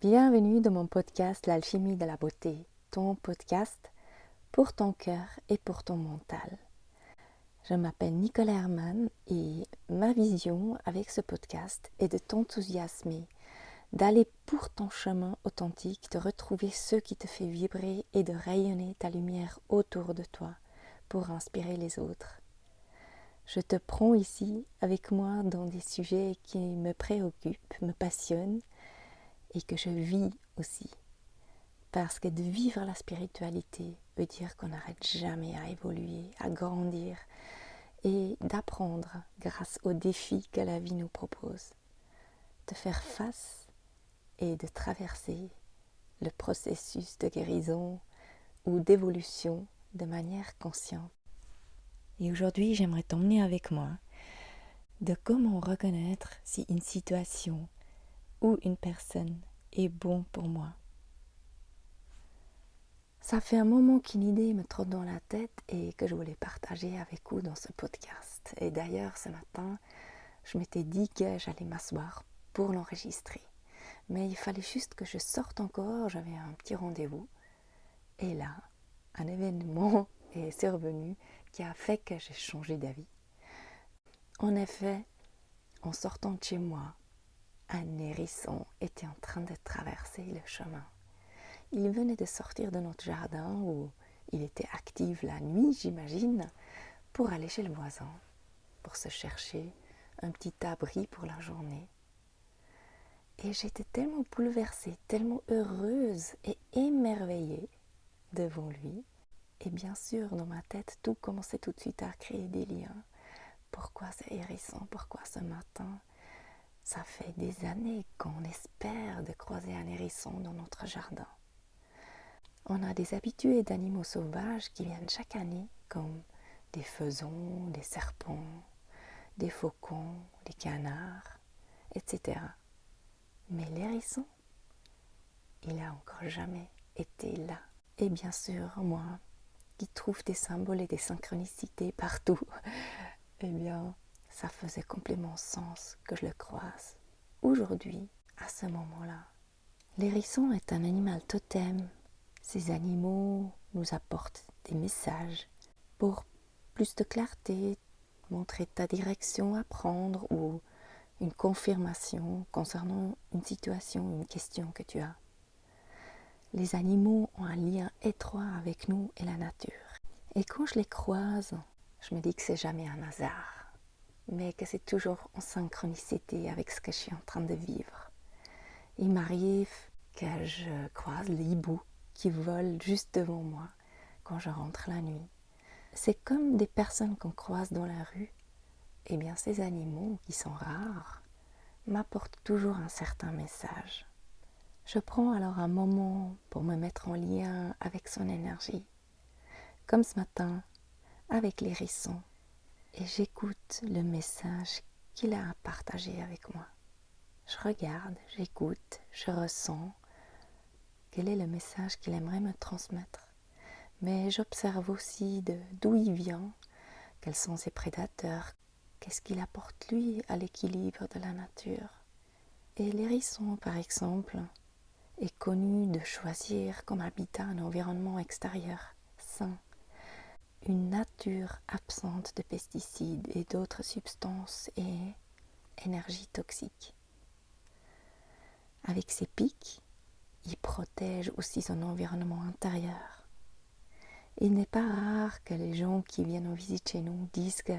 Bienvenue dans mon podcast L'alchimie de la beauté, ton podcast pour ton cœur et pour ton mental. Je m'appelle Nicole Herman et ma vision avec ce podcast est de t'enthousiasmer, d'aller pour ton chemin authentique, de retrouver ce qui te fait vibrer et de rayonner ta lumière autour de toi pour inspirer les autres. Je te prends ici avec moi dans des sujets qui me préoccupent, me passionnent et que je vis aussi. Parce que de vivre la spiritualité veut dire qu'on n'arrête jamais à évoluer, à grandir et d'apprendre grâce aux défis que la vie nous propose, de faire face et de traverser le processus de guérison ou d'évolution de manière consciente. Et aujourd'hui, j'aimerais t'emmener avec moi de comment reconnaître si une situation ou une personne est bon pour moi. Ça fait un moment qu'une idée me trotte dans la tête et que je voulais partager avec vous dans ce podcast. Et d'ailleurs, ce matin, je m'étais dit que j'allais m'asseoir pour l'enregistrer. Mais il fallait juste que je sorte encore, j'avais un petit rendez-vous. Et là, un événement est survenu qui a fait que j'ai changé d'avis. En effet, en sortant de chez moi, un hérisson était en train de traverser le chemin. Il venait de sortir de notre jardin où il était actif la nuit, j'imagine, pour aller chez le voisin, pour se chercher un petit abri pour la journée. Et j'étais tellement bouleversée, tellement heureuse et émerveillée devant lui. Et bien sûr, dans ma tête, tout commençait tout de suite à créer des liens. Pourquoi ce hérisson? Pourquoi ce matin? Ça fait des années qu'on espère de croiser un hérisson dans notre jardin. On a des habitués d'animaux sauvages qui viennent chaque année, comme des faisans, des serpents, des faucons, des canards, etc. Mais l'hérisson, il n'a encore jamais été là. Et bien sûr, moi, qui trouve des symboles et des synchronicités partout, eh bien, ça faisait complètement sens que je le croise aujourd'hui, à ce moment-là. L'hérisson est un animal totem. Ces animaux nous apportent des messages pour plus de clarté, montrer ta direction à prendre ou une confirmation concernant une situation, une question que tu as. Les animaux ont un lien étroit avec nous et la nature. Et quand je les croise, je me dis que c'est jamais un hasard, mais que c'est toujours en synchronicité avec ce que je suis en train de vivre. Il m'arrive que je croise les hiboux qui volent juste devant moi quand je rentre la nuit. C'est comme des personnes qu'on croise dans la rue. Eh bien, ces animaux, qui sont rares, m'apportent toujours un certain message. Je prends alors un moment pour me mettre en lien avec son énergie, comme ce matin avec l'hérisson, et j'écoute le message qu'il a à partager avec moi. Je regarde, j'écoute, je ressens quel est le message qu'il aimerait me transmettre. Mais j'observe aussi d'où il vient, quels sont ses prédateurs, qu'est-ce qu'il apporte lui à l'équilibre de la nature. Et l'hérisson, par exemple, est connu de choisir comme habitat un environnement extérieur sain, une nature absente de pesticides et d'autres substances et énergies toxiques. Avec ses pics, il protège aussi son environnement intérieur. Il n'est pas rare que les gens qui viennent en visite chez nous disent que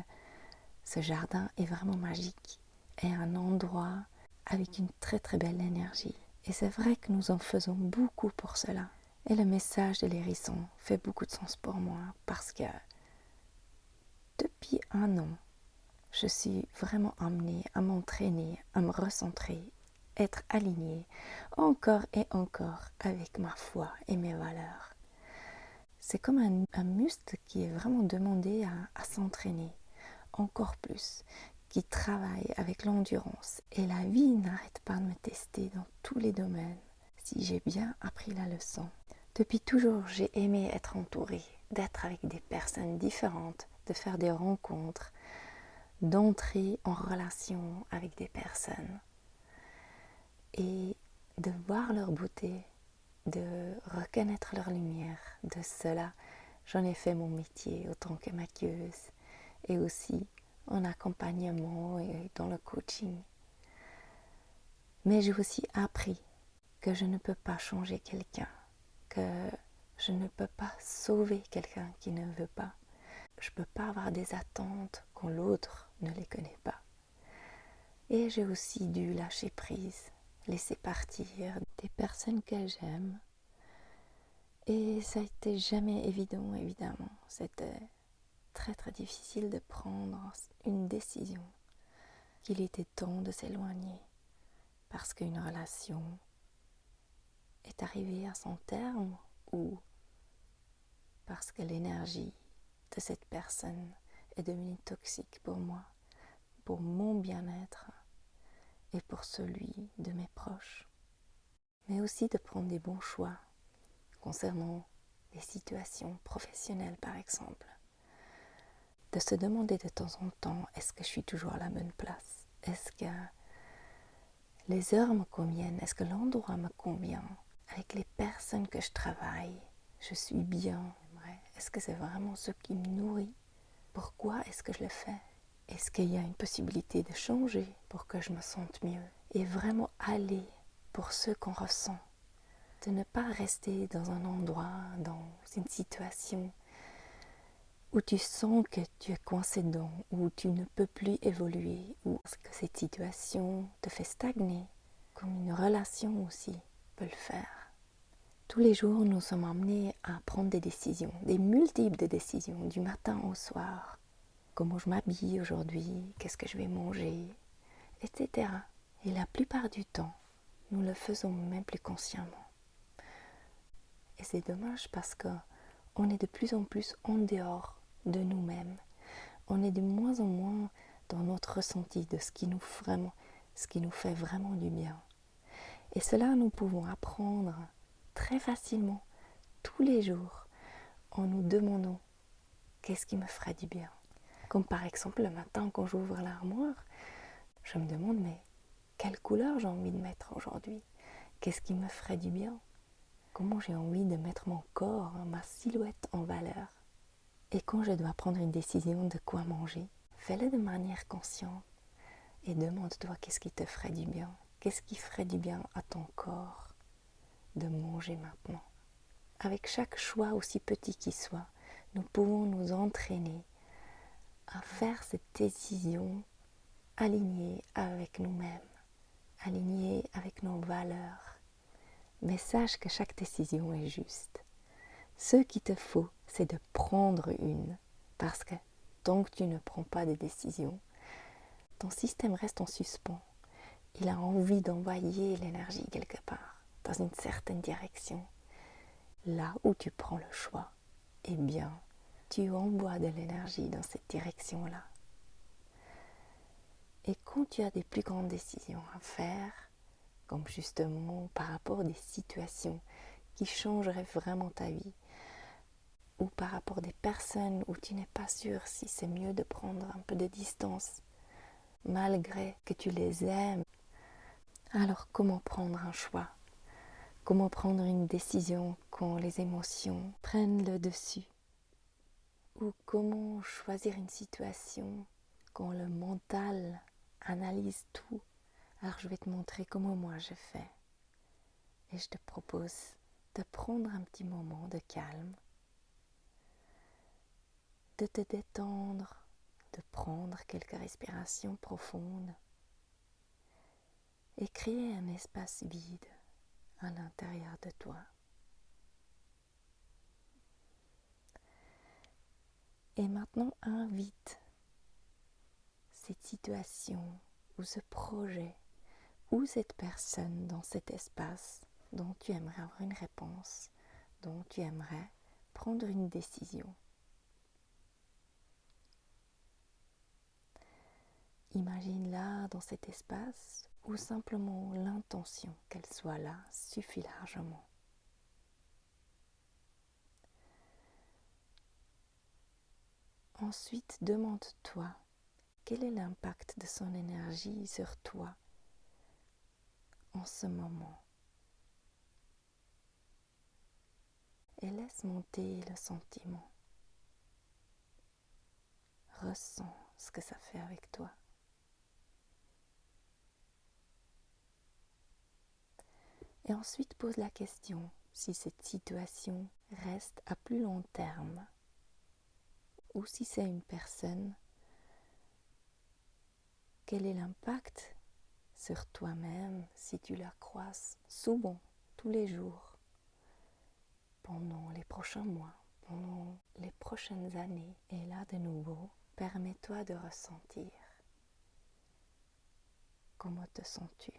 ce jardin est vraiment magique et un endroit avec une très très belle énergie. Et c'est vrai que nous en faisons beaucoup pour cela. Et le message de l'hérisson fait beaucoup de sens pour moi parce que depuis un an, je suis vraiment amenée à m'entraîner, à me recentrer, être alignée encore et encore avec ma foi et mes valeurs. C'est comme un muscle qui est vraiment demandé à s'entraîner encore plus, qui travaille avec l'endurance. Et la vie n'arrête pas de me tester dans tous les domaines, si j'ai bien appris la leçon. Depuis toujours, j'ai aimé être entourée, d'être avec des personnes différentes, de faire des rencontres, d'entrer en relation avec des personnes et de voir leur leur beauté, de reconnaître leur lumière. De cela, j'en ai fait mon métier autant que maquilleuse et aussi en accompagnement et dans le coaching. Mais j'ai aussi appris que je ne peux pas changer quelqu'un, que je ne peux pas sauver quelqu'un qui ne veut pas. Je ne peux pas avoir des attentes quand l'autre ne les connaît pas. Et j'ai aussi dû lâcher prise, laisser partir des personnes que j'aime. Et ça a été jamais évident, évidemment. C'était très très difficile de prendre une décision qu'il était temps de s'éloigner parce qu'une relation est arrivée à son terme ou parce que l'énergie de cette personne est devenue toxique pour moi, pour mon bien-être et pour celui de mes proches. Mais aussi de prendre des bons choix concernant les situations professionnelles par exemple. De se demander de temps en temps, est-ce que je suis toujours à la bonne place? Est-ce que les heures me conviennent? Est-ce que l'endroit me convient? Avec les personnes que je travaille, je suis bien? Est-ce que c'est vraiment ce qui me nourrit? Pourquoi est-ce que je le fais? Est-ce qu'il y a une possibilité de changer pour que je me sente mieux? Et vraiment aller pour ce qu'on ressent. De ne pas rester dans un endroit, dans une situation où tu sens que tu es coincé dedans, où tu ne peux plus évoluer, ou que cette situation te fait stagner, comme une relation aussi peut le faire. Tous les jours, nous sommes amenés à prendre des décisions, des multiples décisions, du matin au soir. Comment je m'habille aujourd'hui, qu'est-ce que je vais manger, etc. Et la plupart du temps, nous le faisons même plus consciemment. Et c'est dommage parce qu'on est de plus en plus en dehors de nous-mêmes. On est de moins en moins dans notre ressenti de ce qui nous fait vraiment du bien. Et cela, nous pouvons apprendre très facilement, tous les jours, en nous demandant qu'est-ce qui me ferait du bien. Comme par exemple le matin quand j'ouvre l'armoire, je me demande mais quelle couleur j'ai envie de mettre aujourd'hui? Qu'est-ce qui me ferait du bien? Comment j'ai envie de mettre mon corps, ma silhouette en valeur? Et quand je dois prendre une décision de quoi manger, fais-le de manière consciente et demande-toi qu'est-ce qui te ferait du bien. Qu'est-ce qui ferait du bien à ton corps de manger maintenant? Avec chaque choix, aussi petit qu'il soit, nous pouvons nous entraîner à faire cette décision alignée avec nous-mêmes, alignée avec nos valeurs. Mais sache que chaque décision est juste. Ce qu'il te faut, c'est de prendre une. Parce que tant que tu ne prends pas de décision, ton système reste en suspens. Il a envie d'envoyer l'énergie quelque part, dans une certaine direction. Là où tu prends le choix, eh bien, tu envoies de l'énergie dans cette direction-là. Et quand tu as des plus grandes décisions à faire, comme justement par rapport à des situations qui changeraient vraiment ta vie, ou par rapport à des personnes où tu n'es pas sûr si c'est mieux de prendre un peu de distance, malgré que tu les aimes, alors comment prendre un choix? Comment prendre une décision quand les émotions prennent le dessus? Ou comment choisir une situation quand le mental analyse tout? Alors je vais te montrer comment moi je fais. Et je te propose de prendre un petit moment de calme, de te détendre, de prendre quelques respirations profondes et créer un espace vide à l'intérieur de toi. Et maintenant, invite cette situation ou ce projet ou cette personne dans cet espace dont tu aimerais avoir une réponse, dont tu aimerais prendre une décision. Imagine-la dans cet espace ou simplement l'intention qu'elle soit là suffit largement. Ensuite, demande-toi quel est l'impact de son énergie sur toi en ce moment. laisse monter le sentiment. Ressens ce que ça fait avec toi. Et ensuite pose la question si cette situation reste à plus long terme ou si c'est une personne, quel est l'impact sur toi-même si tu la croises souvent, tous les jours, pendant les prochains mois, pendant les prochaines années. Et là, de nouveau, permets-toi de ressentir. Comment te sens-tu?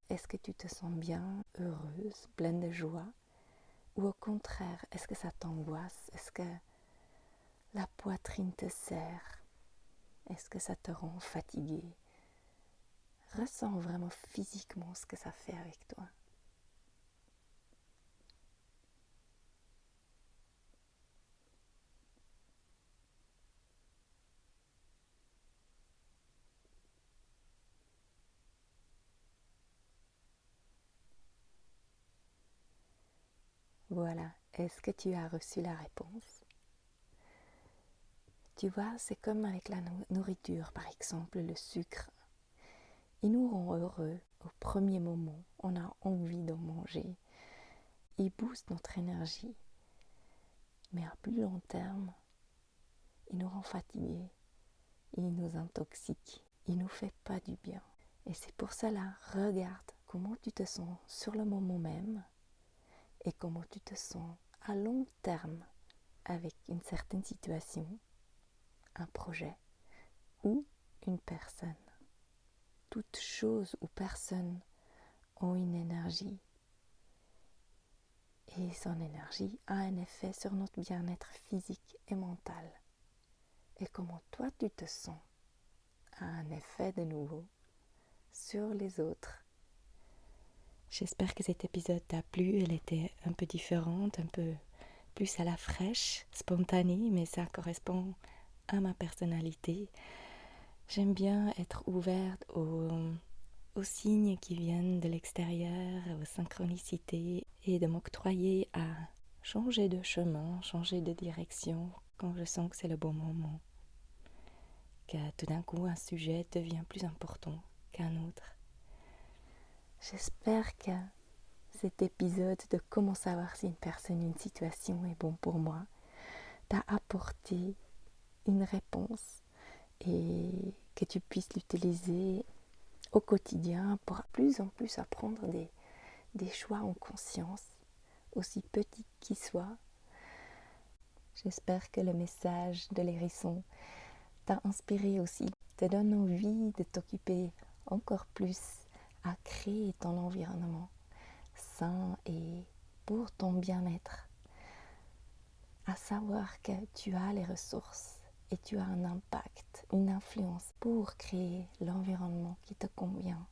Est-ce que tu te sens bien, heureuse, pleine de joie? Ou au contraire, est-ce que ça t'angoisse? Est-ce que la poitrine te serre? Est-ce que ça te rend fatigué? Ressens vraiment physiquement ce que ça fait avec toi. Voilà, est-ce que tu as reçu la réponse? Tu vois, c'est comme avec la nourriture, par exemple, le sucre. Il nous rend heureux au premier moment, on a envie d'en manger. Il booste notre énergie. Mais à plus long terme, il nous rend fatigués, il nous intoxique, il ne nous fait pas du bien. Et c'est pour cela, regarde comment tu te sens sur le moment même et comment tu te sens à long terme avec une certaine situation, un projet ou une personne. Toute chose ou personne ont une énergie et son énergie a un effet sur notre bien-être physique et mental. Et comment toi tu te sens a un effet de nouveau sur les autres. J'espère que cet épisode t'a plu. Elle était un peu différente, un peu plus à la fraîche, spontanée, mais ça correspond à ma personnalité. J'aime bien être ouverte aux signes qui viennent de l'extérieur, aux synchronicités, et de m'octroyer à changer de chemin, changer de direction quand je sens que c'est le bon moment. Que tout d'un coup un sujet devient plus important qu'un autre. J'espère que cet épisode de comment savoir si une personne, une situation est bon pour moi t'a apporté une réponse et que tu puisses l'utiliser au quotidien pour plus en plus apprendre des choix en conscience, aussi petits qu'ils soient. J'espère que le message de l'hérisson t'a inspiré aussi, te donne envie de t'occuper encore plus à créer ton environnement sain et pour ton bien-être, à savoir que tu as les ressources et tu as un impact, une influence pour créer l'environnement qui te convient,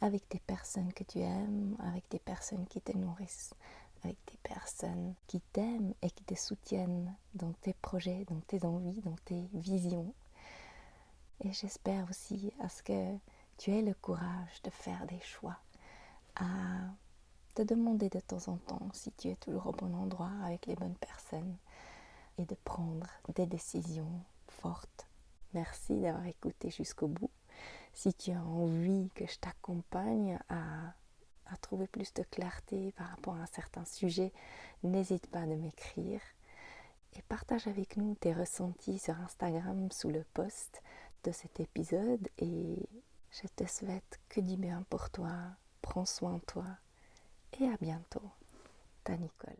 avec des personnes que tu aimes, avec des personnes qui te nourrissent, avec des personnes qui t'aiment et qui te soutiennent dans tes projets, dans tes envies, dans tes visions. Et j'espère aussi à ce que tu aies le courage de faire des choix, à te demander de temps en temps si tu es toujours au bon endroit avec les bonnes personnes et de prendre des décisions fortes. Merci d'avoir écouté jusqu'au bout. Si tu as envie que je t'accompagne à trouver plus de clarté par rapport à un certain sujet, n'hésite pas à m'écrire et partage avec nous tes ressentis sur Instagram sous le post de cet épisode et je te souhaite que du bien pour toi. Prends soin de toi et à bientôt. Ta Nicole.